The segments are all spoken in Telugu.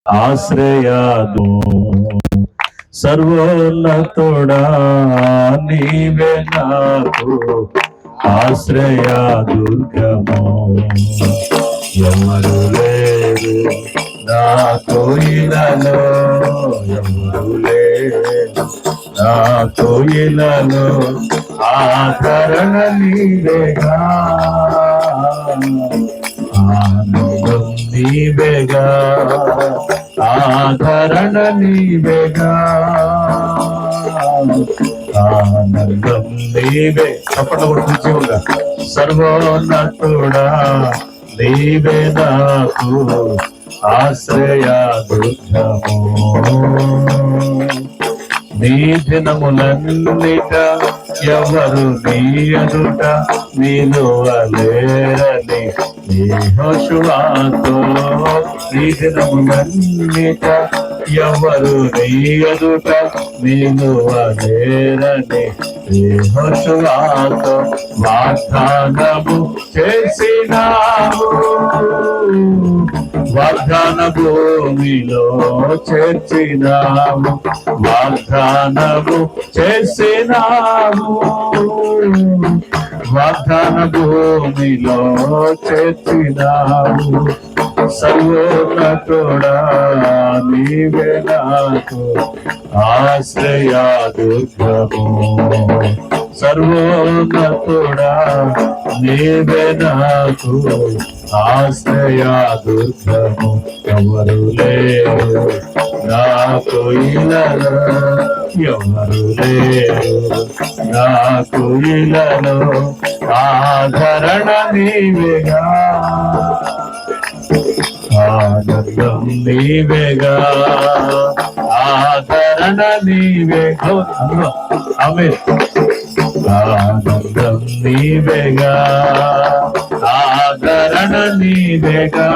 ఆశ్రయాదు సర్వోన్నతుడా నీవే నాకు ఆశ్రయ దుర్గము. ఎవరు లేరు నాకు ఇలాలో, ఎవరు లేరు నాకు ఇలాలో, ఆదరణ నీవేగా, ఆనందం నీవేగా, ఆదరణ నీవేగా, ఆనందం నీవే. చప్పట్లు కొడుతూ జీవుగా సర్వోన్నతుడా నీవే నాకు ఆశ్రయ దుర్గము. నీ దినములన్నిట ఎవరు నీ ఎదుట నిలువలేరని యెహోషువతో, నీ దినములన్నిట ఎవరు నీ ఎదుట నిలువలేరని యెహోషువతో వాగ్దానము చేసినావు, వాగ్దాన భూమిలో చేర్చినాము, వాగ్దానము చేసినాము, వాగ్దాన భూమిలో చేర్చినాము. సర్వోన్నతుడా నీవే నాకు ఆశ్రయ దుర్గము. సర్వోన్నతుడా నీవే నాకు ఆశ్రయ దుర్గము. ఎవరు లేరు నాకు ఇలాలో, ఎవరు లేరు నాకు ఇలాలో, ఆదరణ నీవేగా, ఆనందం నీవేగా, ఆదరణ నీవేగా. ఆమేన్. ఆనందం నీవేగా, ఆదరణ నీవేగా,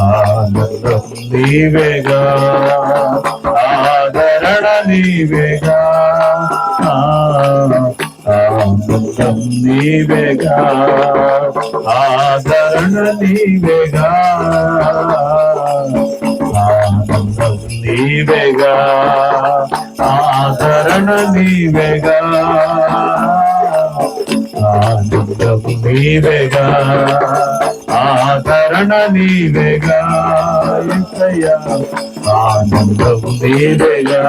ఆనందం నీవేగా, ఆదరణ నీవేగా, ఆనందం నీవేగా, ఆదరణ నీవేగా, ఆనందం నీవేగా, ఆదరణ నీవేగా, ఆనందం నీవేగా, ఆదరణ నీవేగా, ఆనందం నీవేగా,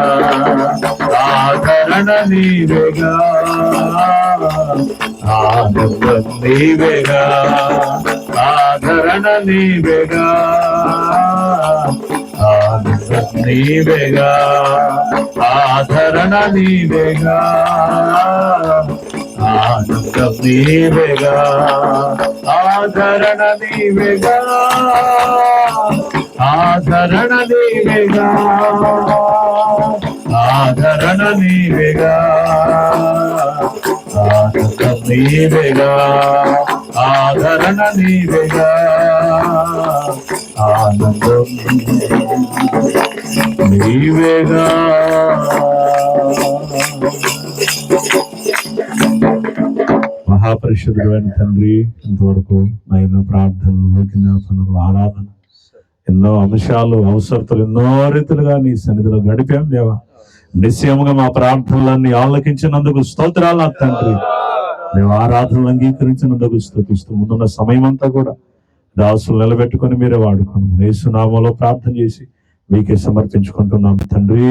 ఆదరణ నీవేగా, ఆనందం నీవేగా, ఆదరణ నీవేగా, ఆనందం నీవేగా, ఆదరణ నీవేగా, ఆనందం నీవేగా, ఆదరణ నీవేగా, ఆదరణ నీవేగా, ఆదరణ నీవేగా, ఆనందం నీవేగా, ఆదరణ నీవేగా, ఆనందం నీవేగా. మహాపరిశుద్ధుడైన తండ్రి, ఇంతవరకు ఆయన ప్రార్థనలు, జ్ఞాపనలు, ఆరాధన, ఎన్నో అంశాలు, అవసరతలు, ఎన్నో రీతులుగా నీ సన్నిధిలో గడిపాం దేవా. నిశ్చయముగా మా ప్రార్థనలన్నీ ఆలకించినందుకు స్తోత్రాలు నా తండ్రి. మేము ఆరాధనలు అంగీకరించినందుకు స్తుతిస్తూ ముందున్న సమయం అంతా కూడా దాసులు నిలబెట్టుకొని మీరే వాడుకోండి. యేసు నామములో ప్రార్థన చేసి మీకే సమర్పించుకుంటున్నాం తండ్రి.